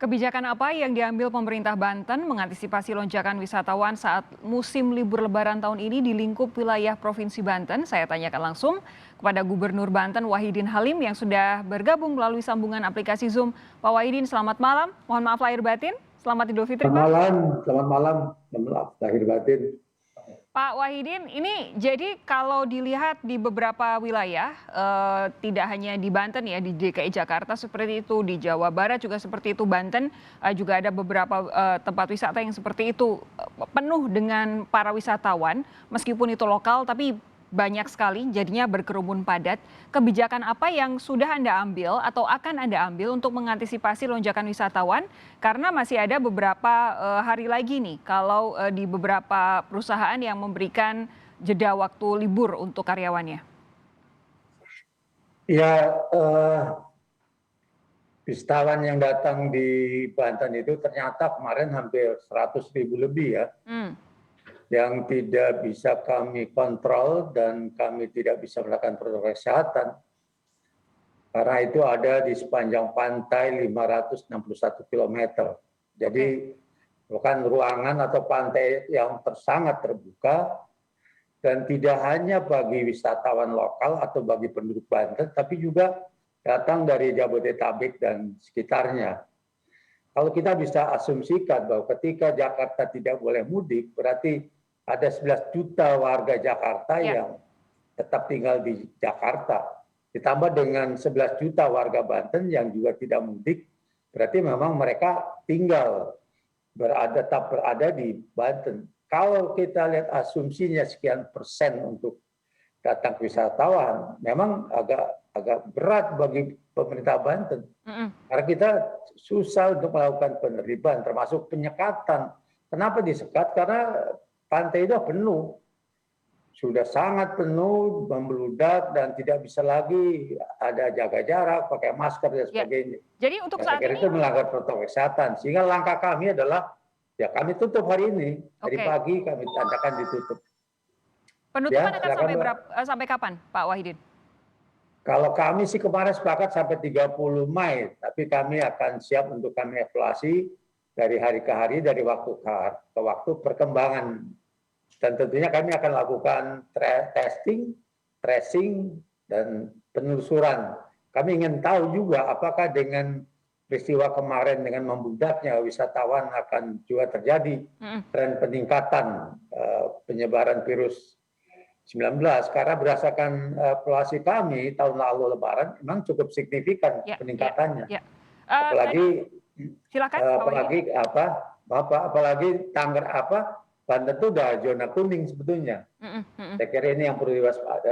Kebijakan apa yang diambil pemerintah Banten mengantisipasi lonjakan wisatawan saat musim libur Lebaran tahun ini di lingkup wilayah Provinsi Banten? Saya tanyakan langsung kepada Gubernur Banten Wahidin Halim yang sudah bergabung melalui sambungan aplikasi Zoom. Pak Wahidin, selamat malam. Mohon maaf lahir batin. Selamat Idul Fitri, Selamat Pak. malam, selamat malam. Mohon maaf lahir batin. Pak Wahidin, ini jadi kalau dilihat di beberapa wilayah, tidak hanya di Banten ya, di DKI Jakarta seperti itu, di Jawa Barat juga seperti itu, Banten juga ada beberapa tempat wisata yang seperti itu, penuh dengan para wisatawan, meskipun itu lokal tapi banyak sekali jadinya berkerumun padat. Kebijakan apa yang sudah Anda ambil atau akan Anda ambil untuk mengantisipasi lonjakan wisatawan? Karena masih ada beberapa hari lagi nih kalau di beberapa perusahaan yang memberikan jeda waktu libur untuk karyawannya. Ya, wisatawan yang datang di Banten itu ternyata kemarin hampir 100.000 lebih ya, Hmm, yang tidak bisa kami kontrol dan kami tidak bisa melakukan protokol kesehatan. Karena itu ada di sepanjang pantai 561 km. oke. Jadi bukan ruangan atau pantai yang sangat terbuka, dan tidak hanya bagi wisatawan lokal atau bagi penduduk Banten, tapi juga datang dari Jabodetabek dan sekitarnya. Kalau kita bisa asumsikan bahwa ketika Jakarta tidak boleh mudik, berarti ada 11 juta warga Jakarta Ya, yang tetap tinggal di Jakarta. Ditambah dengan 11 juta warga Banten yang juga tidak mudik, berarti memang mereka tinggal tetap berada di Banten. Kalau kita lihat asumsinya sekian persen untuk datang wisatawan, memang agak berat bagi pemerintah Banten. mm-mm. Karena kita susah untuk melakukan penertiban, termasuk penyekatan. Kenapa disekat? Karena pantai itu penuh, sudah sangat penuh, membludak, dan tidak bisa lagi ada jaga jarak, pakai masker dan Ya. sebagainya. Jadi untuk Ya, saya saat kira ini, itu melanggar protokol kesehatan. Sehingga langkah kami adalah, ya kami tutup hari ini. Hari oke. pagi kami tandakan ditutup. Penutupan Ya, akan silakan Mbak. sampai kapan, Pak Wahidin? Kalau kami sih kemarin sepakat sampai 30 Mei, tapi kami akan siap untuk kami evaluasi dari hari ke hari, dari waktu ke waktu perkembangan. Dan tentunya kami akan lakukan testing, tracing, dan penelusuran. Kami ingin tahu juga apakah dengan peristiwa kemarin dengan membludaknya wisatawan akan juga terjadi Mm-mm. tren peningkatan penyebaran virus 19, karena berdasarkan evaluasi kami tahun lalu Lebaran memang cukup signifikan Ya, ya, peningkatannya. ya. Tadi Apalagi silakan, Pak Wahidin. apalagi Banten itu udah zona kuning sebetulnya. Mm-mm, mm-mm. Saya kira ini yang perlu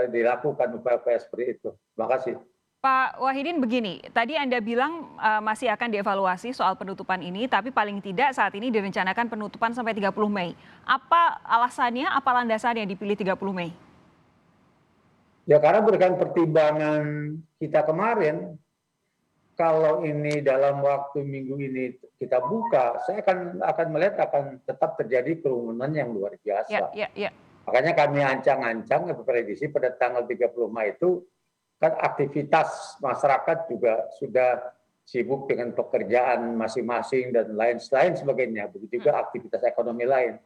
dilakukan upaya-upaya seperti itu. Terima kasih. Pak Wahidin begini, tadi Anda bilang masih akan dievaluasi soal penutupan ini, tapi paling tidak saat ini direncanakan penutupan sampai 30 Mei. Apa alasannya, apa landasannya dipilih 30 Mei? Ya karena berdasarkan pertimbangan kita kemarin, kalau ini dalam waktu minggu ini kita buka, saya akan melihat akan tetap terjadi kerumunan yang luar Ya, biasa. ya, ya. Makanya kami ancang-ancang prediksi pada tanggal 30 Mei itu kan aktivitas masyarakat juga sudah sibuk dengan pekerjaan masing-masing dan lain sebagainya. Begitu juga aktivitas ekonomi lain.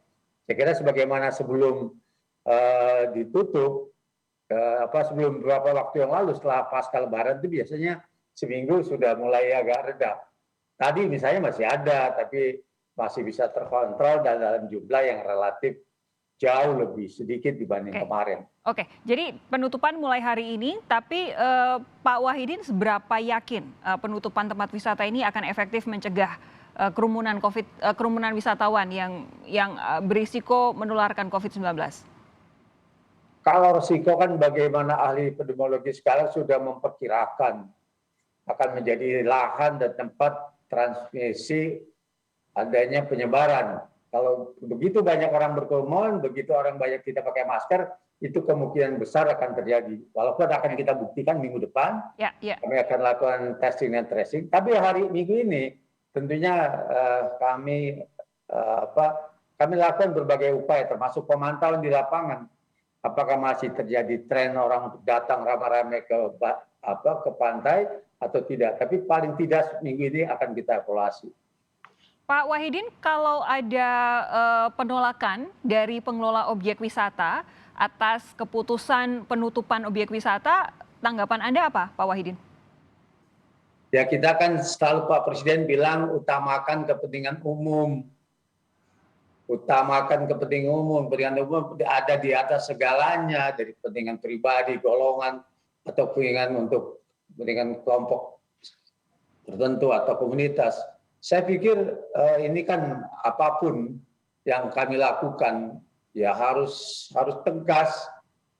Saya kira sebagaimana sebelum ditutup, sebelum beberapa waktu yang lalu setelah pasca Lebaran itu biasanya seminggu sudah mulai agak reda. Tadi misalnya masih ada, tapi masih bisa terkontrol dan dalam jumlah yang relatif jauh lebih sedikit dibanding Oke, kemarin. oke. Jadi penutupan mulai hari ini, tapi Pak Wahidin seberapa yakin penutupan tempat wisata ini akan efektif mencegah kerumunan wisatawan yang berisiko menularkan COVID-19? Kalau risiko kan bagaimana ahli epidemiologi sekarang sudah memperkirakan akan menjadi lahan dan tempat transmisi adanya penyebaran. Kalau begitu banyak orang berkerumun, begitu orang banyak tidak pakai masker, itu kemungkinan besar akan terjadi. Walaupun akan Oke. kita buktikan minggu depan, Ya, ya. kami akan lakukan testing dan tracing. Tapi hari minggu ini tentunya kami lakukan berbagai upaya, termasuk pemantauan di lapangan. Apakah masih terjadi tren orang untuk datang ramai-ramai ke pantai atau tidak? Tapi paling tidak minggu ini akan kita evaluasi. Pak Wahidin, kalau ada penolakan dari pengelola objek wisata atas keputusan penutupan objek wisata, tanggapan Anda apa, Pak Wahidin? Ya kita kan selalu Pak Presiden bilang utamakan kepentingan umum. Utamakan kepentingan umum ada di atas segalanya, dari kepentingan pribadi, golongan, atau kepentingan kelompok tertentu atau komunitas. Saya pikir ini kan apapun yang kami lakukan ya harus tegas.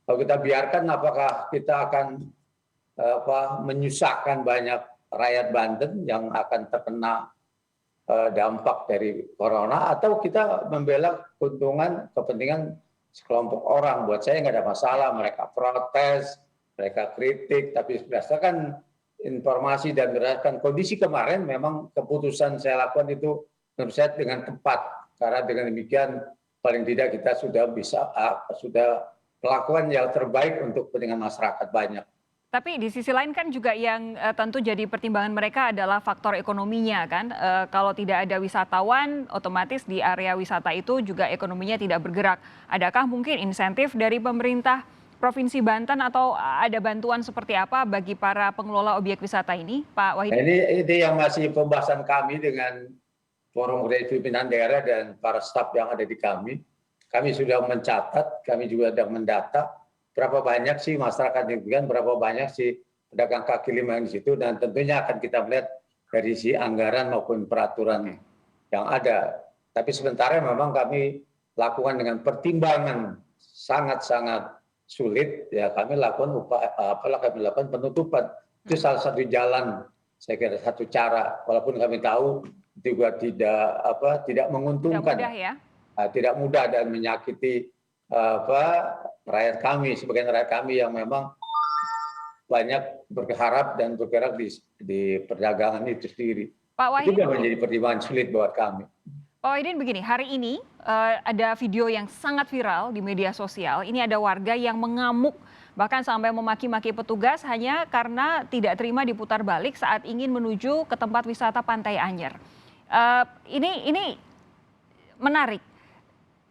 Kalau kita biarkan, apakah kita akan menyusahkan banyak rakyat Banten yang akan terkena dampak dari corona, atau kita membela kepentingan sekelompok orang. Buat saya nggak ada masalah, mereka protes, mereka kritik, tapi berdasarkan informasi dan berdasarkan kondisi kemarin, memang keputusan saya lakukan itu menurut saya dengan tepat, karena dengan demikian paling tidak kita sudah melakukan yang terbaik untuk kepentingan masyarakat banyak. Tapi di sisi lain kan juga yang tentu jadi pertimbangan mereka adalah faktor ekonominya kan. Kalau tidak ada wisatawan, otomatis di area wisata itu juga ekonominya tidak bergerak. Adakah mungkin insentif dari pemerintah Provinsi Banten atau ada bantuan seperti apa bagi para pengelola objek wisata ini, Pak Wahidin? Ini yang masih pembahasan kami dengan Forum Pimpinan Daerah dan para staf yang ada di kami. Kami sudah mencatat, kami juga sudah mendata berapa banyak sih masyarakat yang berapa banyak sih pedagang kaki lima yang di situ, dan tentunya akan kita melihat dari si anggaran maupun peraturan yang ada. Tapi sementara memang kami lakukan dengan pertimbangan sangat-sangat sulit, ya kami lakukan penutupan. Itu salah satu jalan, saya kira satu cara, walaupun kami tahu juga tidak menguntungkan, tidak mudah dan menyakiti rakyat kami, sebagian rakyat kami yang memang banyak berharap dan bergerak di perdagangan itu sendiri. Pak Wahidin, itu menjadi pertimbangan sulit buat kami. Pak Wahidin, begini, hari ini ada video yang sangat viral di media sosial. Ini ada warga yang mengamuk bahkan sampai memaki-maki petugas hanya karena tidak terima diputar balik saat ingin menuju ke tempat wisata Pantai Anyer. Ini menarik.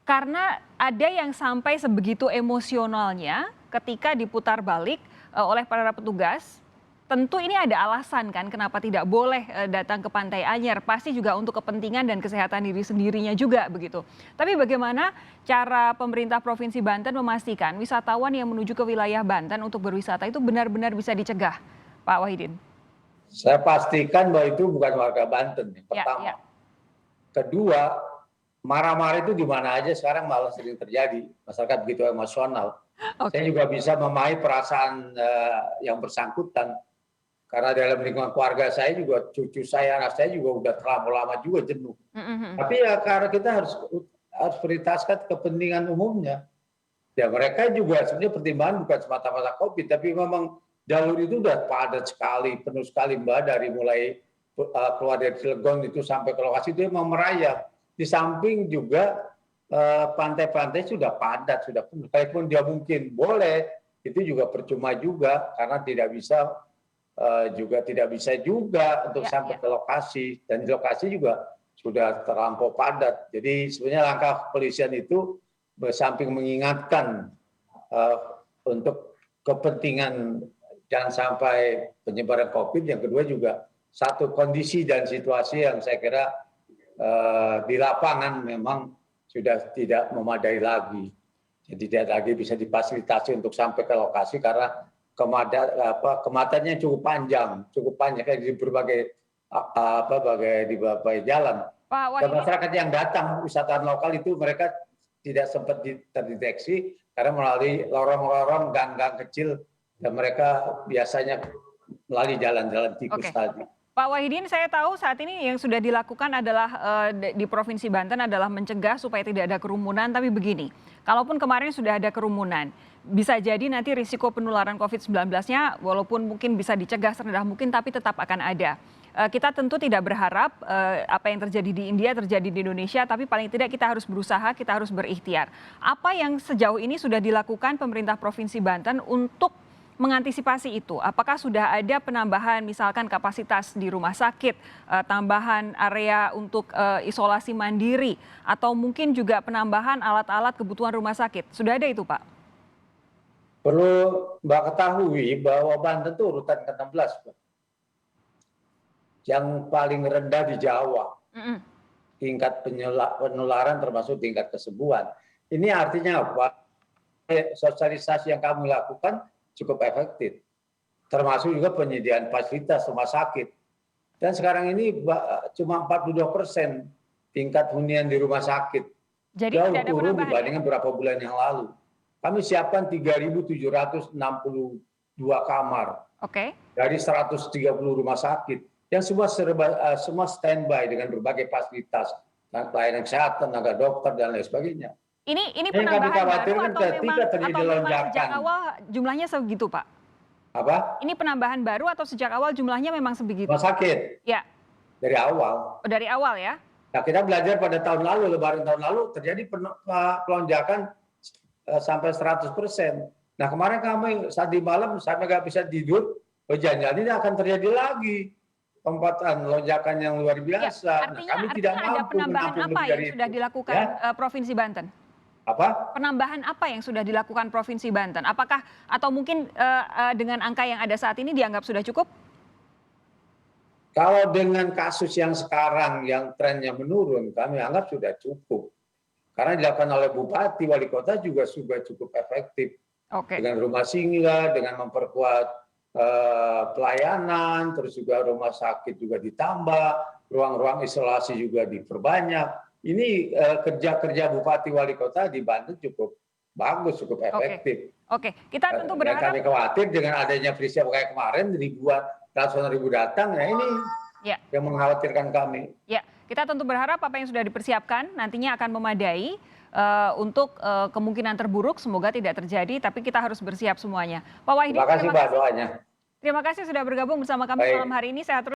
Karena ada yang sampai sebegitu emosionalnya ketika diputar balik oleh para petugas. Tentu ini ada alasan kan kenapa tidak boleh datang ke Pantai Anyer. Pasti juga untuk kepentingan dan kesehatan diri sendirinya juga begitu. Tapi bagaimana cara pemerintah Provinsi Banten memastikan wisatawan yang menuju ke wilayah Banten untuk berwisata itu benar-benar bisa dicegah, Pak Wahidin? Saya pastikan bahwa itu bukan warga Banten, yang pertama. Ya. Kedua, marah-marah itu di mana aja sekarang malah sering terjadi. Masyarakat begitu emosional. Okay. Saya juga bisa memahami perasaan yang bersangkutan. Karena dalam lingkungan keluarga saya juga, cucu saya, anak saya juga udah terlalu lama juga jenuh. Tapi ya karena kita harus prioritaskan kepentingan umumnya. Ya mereka juga sebenarnya pertimbangan bukan semata-mata COVID, tapi memang jalur itu udah padat sekali, penuh sekali Mbak, dari mulai keluar dari Cilegon itu sampai ke lokasi itu memang merayap. Di samping juga pantai-pantai sudah padat, sudah penuh. Kalaupun dia mungkin boleh, itu juga percuma juga karena tidak bisa untuk sampai ke lokasi, dan di lokasi juga sudah terlampau padat. Jadi sebenarnya langkah kepolisian itu samping mengingatkan untuk kepentingan jangan sampai penyebaran COVID, yang kedua juga satu kondisi dan situasi yang saya kira di lapangan memang sudah tidak memadai lagi. Jadi tidak lagi bisa difasilitasi untuk sampai ke lokasi karena kematannya cukup panjang kayak di berbagai jalan. Dan masyarakat yang datang wisatawan lokal itu mereka tidak sempat terdeteksi karena melalui lorong-lorong gang-gang kecil dan mereka biasanya melalui jalan-jalan tikus tadi. Pak Wahidin, saya tahu saat ini yang sudah dilakukan adalah di Provinsi Banten adalah mencegah supaya tidak ada kerumunan. Tapi begini, kalaupun kemarin sudah ada kerumunan, bisa jadi nanti risiko penularan COVID-19-nya walaupun mungkin bisa dicegah serendah mungkin, tapi tetap akan ada. Kita tentu tidak berharap apa yang terjadi di India terjadi di Indonesia, tapi paling tidak kita harus berusaha, kita harus berikhtiar. Apa yang sejauh ini sudah dilakukan pemerintah Provinsi Banten untuk mengantisipasi itu? Apakah sudah ada penambahan misalkan kapasitas di rumah sakit, tambahan area untuk isolasi mandiri, atau mungkin juga penambahan alat-alat kebutuhan rumah sakit? Sudah ada itu, Pak? Perlu Mbak ketahui bahwa Banten itu urutan ke-16, Pak. Yang paling rendah di Jawa. Tingkat penularan termasuk tingkat kesembuhan. Ini artinya apa? Sosialisasi yang kami lakukan cukup efektif, termasuk juga penyediaan fasilitas rumah sakit. Dan sekarang ini cuma 42% tingkat hunian di rumah sakit. Jadi jauh tidak ada turun penambahan, dibandingkan beberapa bulan yang lalu. Kami siapkan 3.762 kamar dari 130 rumah sakit yang semua standby dengan berbagai fasilitas, pelayanan kesehatan, tenaga dokter dan lain sebagainya. Ini penambahan baru atau memang sejak awal jumlahnya segitu, Pak? Apa? Ini penambahan baru atau sejak awal jumlahnya memang sebegitu? Rumah sakit? Ya. Dari awal. Oh, dari awal ya? Nah, kita belajar pada tahun lalu, Lebaran tahun lalu terjadi pelonjakan sampai 100%. Nah, kemarin kami saat di malam sampai nggak bisa tidur, jangan-jangan ini akan terjadi lagi lonjakan yang luar biasa. Ya, kami tidak mampu ada penambahan apa yang sudah dilakukan Provinsi Banten? Apa? Penambahan apa yang sudah dilakukan Provinsi Banten? Apakah atau mungkin dengan angka yang ada saat ini dianggap sudah cukup? Kalau dengan kasus yang sekarang yang trennya menurun, kami anggap sudah cukup. Karena dilakukan oleh Bupati, Wali Kota juga cukup efektif. Dengan rumah singgah, dengan memperkuat pelayanan, terus juga rumah sakit juga ditambah, ruang-ruang isolasi juga diperbanyak. Ini kerja-kerja Bupati Wali Kota di Banten cukup bagus, cukup efektif. Kita tentu berharap. Kami khawatir dengan adanya peristiwa kayak kemarin, ratusan ribu datang, ya ini yang mengkhawatirkan kami. Ya, kita tentu berharap apa yang sudah dipersiapkan nantinya akan memadai untuk kemungkinan terburuk. Semoga tidak terjadi, tapi kita harus bersiap semuanya. Pak Wahidin, terima kasih Mbak doanya. Terima kasih sudah bergabung bersama kami malam hari ini. Sehat terus.